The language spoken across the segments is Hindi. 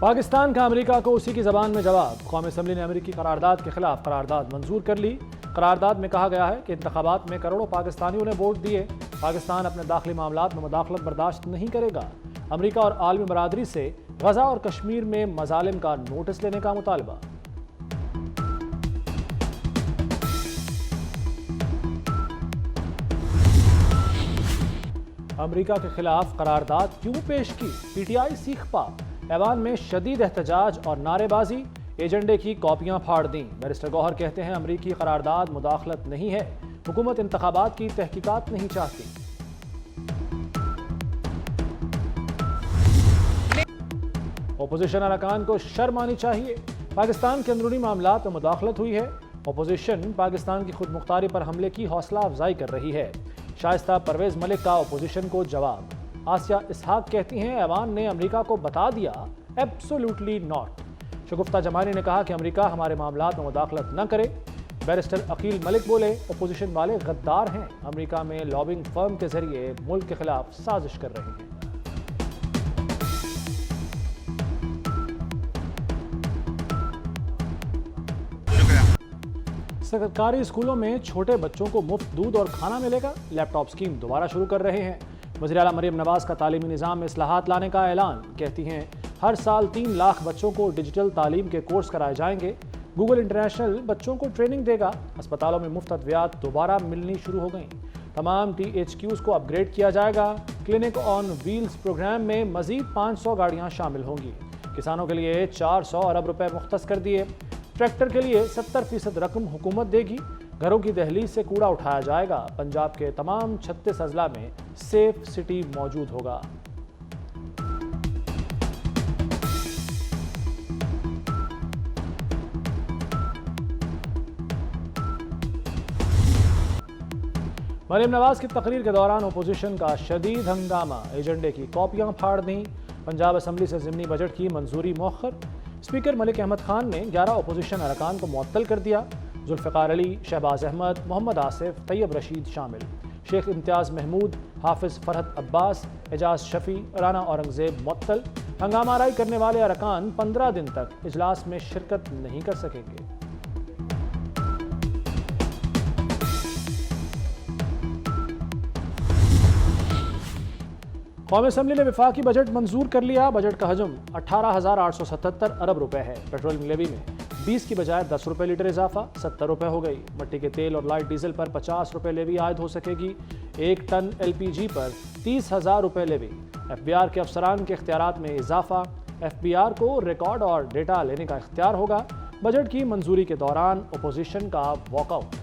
पाकिस्तान का अमेरिका को उसी की ज़बान में जवाब। कौमी असम्बली ने अमेरिकी करारदाद के खिलाफ करारदाद मंजूर कर ली। करारदाद में कहा गया है कि इंतखाबात में करोड़ों पाकिस्तानियों ने वोट दिए। पाकिस्तान अपने दाखिली मामलात में मुदाखलत बर्दाश्त नहीं करेगा। अमेरिका और आलमी बरादरी से गजा और कश्मीर में मजालिम का नोटिस लेने का मुतालबा। अमेरिका के खिलाफ करारदाद क्यों पेश की? पीटीआई सीख पा। ऐवान में शदीद एहतजाज और नारेबाजी। एजेंडे की कॉपियां फाड़ दी। बैरिस्टर गौहर कहते हैं अमेरिकी करारदाद मुदाखलत नहीं है, हुकूमत इंतखाबात की तहकीकात नहीं चाहती। ओपोजिशन अरकान को शर्म आनी चाहिए। पाकिस्तान के अंदरूनी मामलात में मुदाखलत हुई है। ओपोजिशन पाकिस्तान की खुद मुख्तारी पर हमले की हौसला अफजाई कर रही है। शाइस्ता परवेज मलिक का ओपोजिशन को जवाब। आसिया इसहाक कहती हैं ऐवान ने अमेरिका को बता दिया एब्सोल्युटली नॉट। शगुफ्ता जमानी ने कहा कि अमेरिका हमारे मामलात में मुदाखलत न करे। बैरिस्टर अकील मलिक बोले ओपोजिशन वाले गद्दार हैं, अमेरिका में लॉबिंग फर्म के जरिए मुल्क के खिलाफ साजिश कर रहे हैं। सरकारी स्कूलों में छोटे बच्चों को मुफ्त दूध और खाना मिलेगा। लैपटॉप स्कीम दोबारा शुरू कर रहे हैं। वज़ीर आला मरियम नवाज का तालीमी निज़ाम में इस्लाहात लाने का ऐलान। कहती हैं हर साल 3 लाख बच्चों को डिजिटल तालीम के कोर्स कराए जाएंगे। गूगल इंटरनेशनल बच्चों को ट्रेनिंग देगा। अस्पतालों में मुफ्त अद्वियात दोबारा मिलनी शुरू हो गई। तमाम THQs को अपग्रेड किया जाएगा। क्लिनिक ऑन व्हील्स प्रोग्राम में मजीद 500 गाड़ियाँ शामिल होंगी। किसानों के लिए 400 अरब रुपए मुख्तस कर दिए। ट्रैक्टर के लिए 70% रकम हुकूमत देगी। घरों की दहलीज से कूड़ा उठाया जाएगा। पंजाब के तमाम 36 अजला में सेफ सिटी मौजूद होगा। मरियम नवाज की तकरीर के दौरान ओपोजिशन का शदीद हंगामा। एजेंडे की कॉपियां फाड़ दी। पंजाब असम्बली से ज़िमनी बजट की मंजूरी मौखर। स्पीकर मलिक अहमद खान ने 11 ओपोजिशन अरकान को मुअत्तल कर दिया। जुल्फ़िकार अली, शहबाज अहमद, मोहम्मद आसिफ, तैयब रशीद शामिल। शेख इम्तियाज़ महमूद, हाफिज़ फरहत अब्बास, एजाज शफ़ी, राना औरंगज़ेब मुअत्तल। हंगामा आराई करने वाले अरकान 15 दिन तक इजलास में शिरकत नहीं कर सकेंगे। कौमी असम्बली ने वफाकी बजट मंजूर कर लिया। बजट का हजम 18,877 अरब रुपए है। पेट्रोलियम लेवी में 20 की बजाय 10 रुपये लीटर इजाफा 70 रुपये हो गई। मट्टी के तेल और लाइट डीजल पर 50 रुपये लेवी आयद हो सकेगी। 1 टन LPG पर 30,000 रुपये लेवी। FBR के अफसरान के इख्तियारात में इजाफा। FBR को रिकॉर्ड और डेटा लेने का इख्तियार होगा। बजट की मंजूरी के दौरान अपोजिशन का वॉकआउट।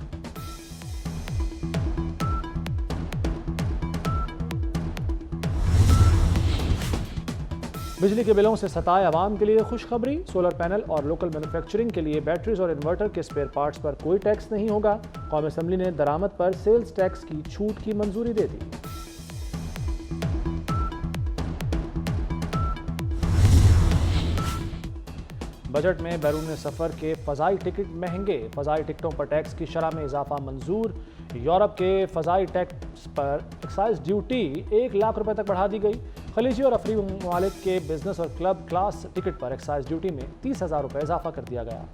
बिजली के बिलों से सताए अवाम के लिए खुशखबरी। सोलर पैनल और लोकल मैन्युफैक्चरिंग के लिए बैटरीज और इन्वर्टर के स्पेयर पार्ट्स पर कोई टैक्स नहीं होगा। कौमी असम्बली ने दरामद पर सेल्स टैक्स की छूट की मंजूरी दे दी। बजट में बैरून सफ़र के फ़ज़ाई टिकट महंगे। फ़ज़ाई टिकटों पर टैक्स की शरह में इजाफा मंजूर। यूरोप के फ़ज़ाई टैक्स पर एक्साइज ड्यूटी 1 लाख रुपए तक बढ़ा दी गई। खलीजी और अफ्रीकी ममालिक के बिजनेस और क्लब क्लास टिकट पर एक्साइज ड्यूटी में 30,000 रुपये इजाफा कर दिया गया।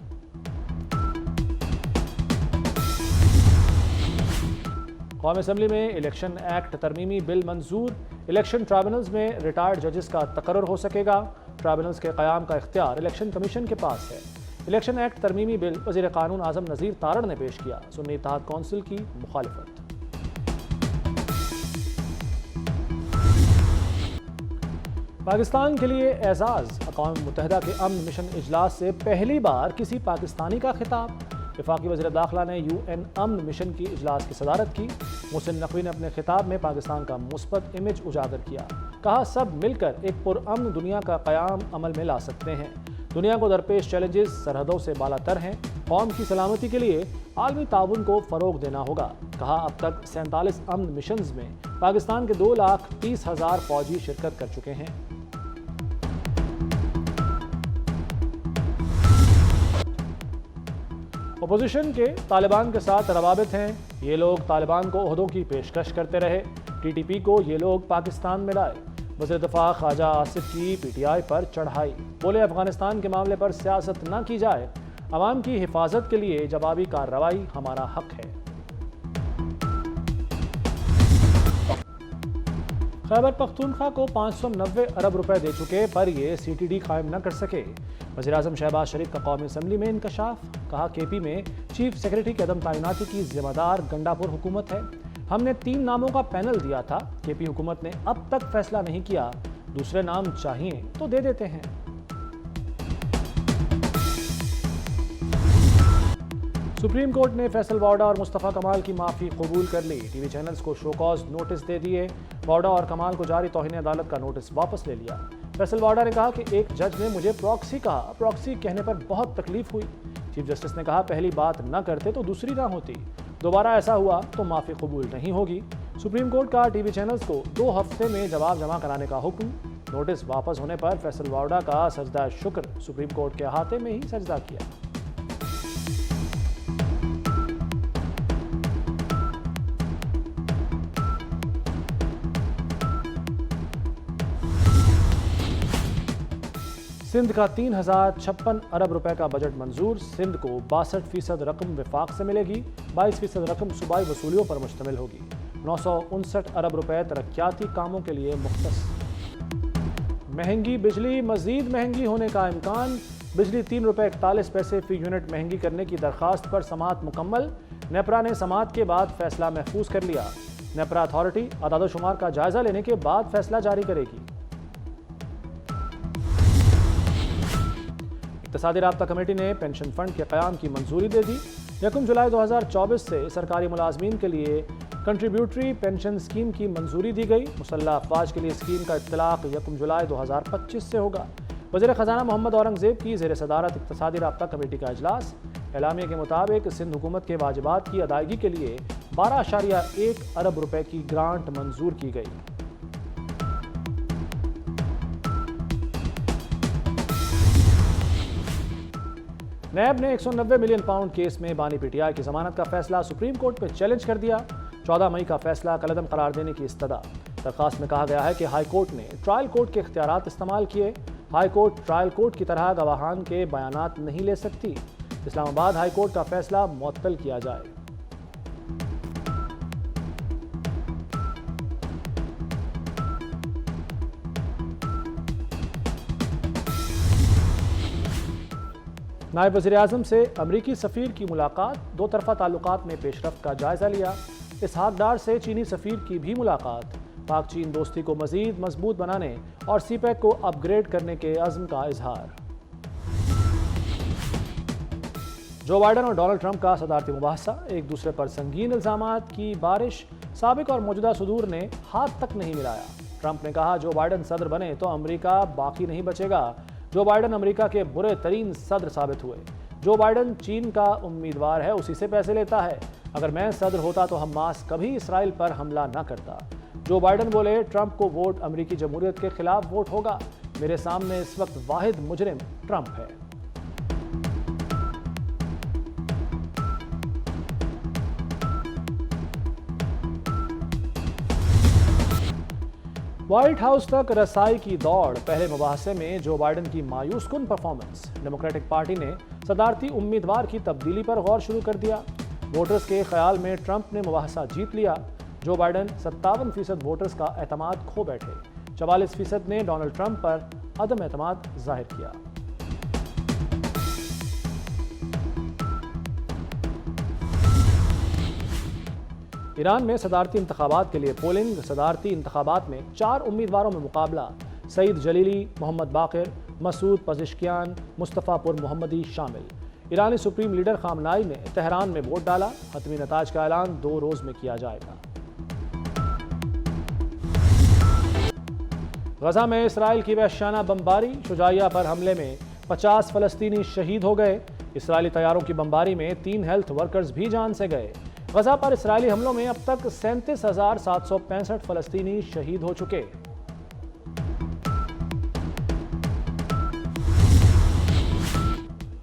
कौमी असम्बली में इलेक्शन एक्ट तरमीमी बिल मंजूर। इलेक्शन ट्राइब्यूनल्स में रिटायर्ड जजेस का तकर्रुर हो सकेगा। ट्राइब्यूनल्स के क़याम का इख्तियार इलेक्शन कमीशन के पास है। इलेक्शन एक्ट तरमीमी बिल वज़ीर क़ानून आज़म नज़ीर तारड़ ने पेश किया। सुन्नी इत्तेहाद कौंसिल की मुखालिफत। पाकिस्तान के लिए एजाज़। अक़वाम मुत्तहिदा के अमन मिशन इजलास से पहली बार किसी पाकिस्तानी का खिताब। वफाकी वज़ीर दाखिला ने UN अमन मिशन की इजलास की सदारत की। मोहसिन नकवी ने अपने खिताब में पाकिस्तान का मुस्बत इमेज उजागर किया। कहा सब मिलकर एक पुरअमन दुनिया का क़याम अमल में ला सकते हैं। दुनिया को दरपेश चैलेंजेस सरहदों से बालातर हैं। कौम की सलामती के लिए आलमी ताउन को फ़रोग देना होगा। कहा अब तक 47 अमन मिशंस में पाकिस्तान के 2,30,000 फ़ौजी शिरकत कर चुके हैं। अपोजिशन के तालिबान के साथ रवाबित हैं। ये लोग तालिबान को ओहदों की पेशकश करते रहे। TTP को ये लोग पाकिस्तान में लाए। वज़ीर दिफा ख्वाजा आसिफ की PTI पर चढ़ाई, बोले अफगानिस्तान के मामले पर सियासत न की जाए, अवाम की हिफाजत के लिए जवाबी कार्रवाई हमारा हक है। खैबर पख्तूनख्वा को 590 अरब रुपए दे चुके पर ये CTD कायम न कर सके। वज़ीर-ए-आज़म शहबाज शरीफ का कौमी असम्बली में इंकशाफ, कहा KP में चीफ सेक्रेटरी की अदम तैनाती की जिम्मेदार गंडापुर हुकूमत है। हमने 3 नामों का पैनल दिया था, KP हुकूमत ने अब तक फैसला नहीं किया, दूसरे नाम चाहिए तो दे देते हैं। सुप्रीम कोर्ट ने फैसल वाडा और मुस्तफ़ा कमाल की माफ़ी कबूल कर ली। TV चैनल्स को शो कॉज नोटिस दे दिए। वाडा और कमाल को जारी तौहीन अदालत का नोटिस वापस ले लिया। फैसल वाडा ने कहा कि एक जज ने मुझे प्रॉक्सी कहा, प्रॉक्सी कहने पर बहुत तकलीफ हुई। चीफ जस्टिस ने कहा पहली बात न करते तो दूसरी ना होती, दोबारा ऐसा हुआ तो माफ़ी कबूल नहीं होगी। सुप्रीम कोर्ट का TV चैनल्स को 2 हफ्ते में जवाब जमा कराने का हुक्म। नोटिस वापस होने पर फैसल वाडा का सजदा शुक्र सुप्रीम कोर्ट के अहाते में ही सजदा किया। सिंध का 3056 अरब रुपए का बजट मंजूर। सिंध को 62% रकम विफाक से मिलेगी, 22% रकम सूबाई वसूलियों पर मुश्तमिल होगी। 959 अरब रुपए तरक्याती कामों के लिए मुख्तस। महंगी बिजली मजीद महंगी होने का इम्कान। बिजली 3 रुपए 41 पैसे फी यूनिट महंगी करने की दरखास्त पर समाअत मुकम्मल। नेपरा ने समाअत के बाद फैसला महफूज कर लिया। नेपरा अथॉरिटी आदादोशुमार का जायजा लेने के बाद फैसला जारी करेगी। इक़्तिसादी राब्ता कमेटी ने पेंशन फंड के क़याम की मंजूरी दे दी। 1 जुलाई 2024 से सरकारी मुलाजमीन के लिए कंट्रीब्यूटरी पेंशन स्कीम की मंजूरी दी गई। मुसल्लह अफवाज के लिए स्कीम का इत्तलाक़ 1 जुलाई 2025 से होगा। वज़ीर ख़ज़ाना मोहम्मद औरंगज़ेब की ज़ेर सदारत इक़्तिसादी राब्ता कमेटी का इजलास। एलामिया के मुताबिक सिंध हुकूमत के वाजिबात की अदायगी के लिए 12.1 अरब रुपए की ग्रांट मंजूर की गई। नैब ने 190 मिलियन पाउंड केस में बानी PTI की जमानत का फैसला सुप्रीम कोर्ट में चैलेंज कर दिया। 14 मई का फैसला कलअदम करार देने की इस्तदा। दरखास्त में कहा गया है कि हाई कोर्ट ने ट्रायल कोर्ट के इख्तियारात इस्तेमाल किए। हाई कोर्ट ट्रायल कोर्ट की तरह गवाहान के बयानात नहीं ले सकती। इस्लामाबाद हाई कोर्ट का फैसला मुअत्तल किया जाए। नायब वज़ीर-ए-आज़म से अमरीकी सफ़ीर की मुलाकात। 2 तरफ़ा ताल्लुकात में पेशरफ्त का जायज़ा लिया। इसहाक डार से चीनी सफ़ीर की भी मुलाकात। पाक चीन दोस्ती को मज़ीद मजबूत बनाने और CPEC को अपग्रेड करने के अज़्म का इजहार। जो बाइडन और डोनाल्ड ट्रंप का सदारती मुबाहसा। एक दूसरे पर संगीन इल्ज़ामात की बारिश। साबिक और मौजूदा सदूर ने हाथ तक नहीं मिलाया। ट्रंप ने कहा जो बाइडन सदर बने तो अमरीका बाकी नहीं बचेगा। जो बाइडन अमेरिका के बुरे तरीन सदर साबित हुए। जो बाइडन चीन का उम्मीदवार है, उसी से पैसे लेता है। अगर मैं सदर होता तो हमास कभी इसराइल पर हमला न करता। जो बाइडन बोले ट्रंप को वोट अमेरिकी जमहूरियत के खिलाफ वोट होगा। मेरे सामने इस वक्त वाहिद मुजरिम ट्रंप है। व्हाइट हाउस तक रसाई की दौड़। पहले मुबाहसे में जो बाइडन की मायूस कुन परफॉर्मेंस। डेमोक्रेटिक पार्टी ने सदारती उम्मीदवार की तब्दीली पर गौर शुरू कर दिया। वोटर्स के ख्याल में ट्रंप ने मुबाहसा जीत लिया। जो बाइडन 57% वोटर्स का एतमाद खो बैठे। 44% ने डोनाल्ड ट्रंप पर अदम एतमाद जाहिर किया। ईरान में सदारती इंतखाबात के लिए पोलिंग। सदारती इंतखाबात में 4 उम्मीदवारों में मुकाबला। सईद जलीली, मोहम्मद बाकिर, मसूद पज़िश्कियान, मुस्तफ़ा पुर मोहम्मदी शामिल। ईरानी सुप्रीम लीडर खामनाई ने तेहरान में वोट डाला। हतमी नताज का ऐलान 2 रोज में किया जाएगा। गजा में इसराइल की वहशाना बमबारी। शुजाइया पर हमले में 50 फ़लस्तीनी शहीद हो गए। इसराइली तैयारों की बमबारी में 3 हेल्थ वर्कर्स भी जान से गए। गजा पर इसराइली हमलों में अब तक 37,765 फ़लस्तीनी शहीद हो चुके।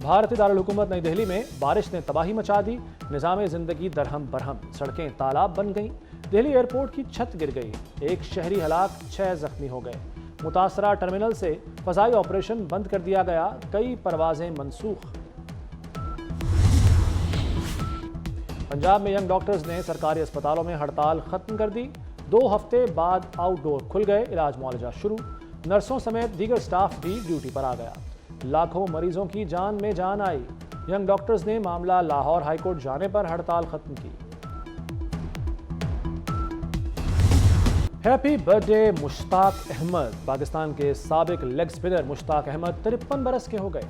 भारतीय दारुल हुकूमत नई दिल्ली में बारिश ने तबाही मचा दी। निज़ाम ज़िंदगी दरहम बरहम। सड़कें तालाब बन गईं। दिल्ली एयरपोर्ट की छत गिर गई, एक शहरी हलाक, 6 जख्मी हो गए। मुतासरा टर्मिनल से फजाई ऑपरेशन बंद कर दिया गया, कई परवाजें मनसूख। पंजाब में यंग डॉक्टर्स ने सरकारी अस्पतालों में हड़ताल खत्म कर दी। 2 हफ्ते बाद आउटडोर खुल गए, इलाज मुआवजा शुरू। नर्सों समेत दीगर स्टाफ भी ड्यूटी पर आ गया। लाखों मरीजों की जान में जान आई। यंग डॉक्टर्स ने मामला लाहौर हाईकोर्ट जाने पर हड़ताल खत्म की। Happy birthday Mushtaq Ahmed. पाकिस्तान के साबिक लेग स्पिनर मुश्ताक अहमद 53 बरस के हो गए।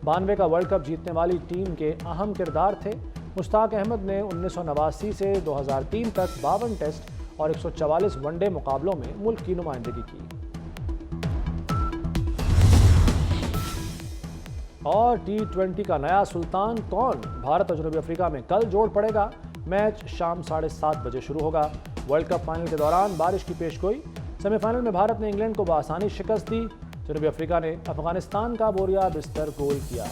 92 का वर्ल्ड कप जीतने वाली टीम के अहम किरदार थे। मुश्ताक अहमद ने 1989 से 2003 तक 52 टेस्ट और 144 वनडे मुकाबलों में मुल्क की नुमाइंदगी की। और T20 का नया सुल्तान कौन? भारत और जनूबी अफ्रीका में कल जोड़ पड़ेगा। मैच शाम 7:30 बजे शुरू होगा। वर्ल्ड कप फाइनल के दौरान बारिश की पेशगोई। सेमीफाइनल में भारत ने इंग्लैंड को बआसानी शिकस्त दी। जनूबी अफ्रीका ने अफगानिस्तान का बोरिया बिस्तर गोल किया।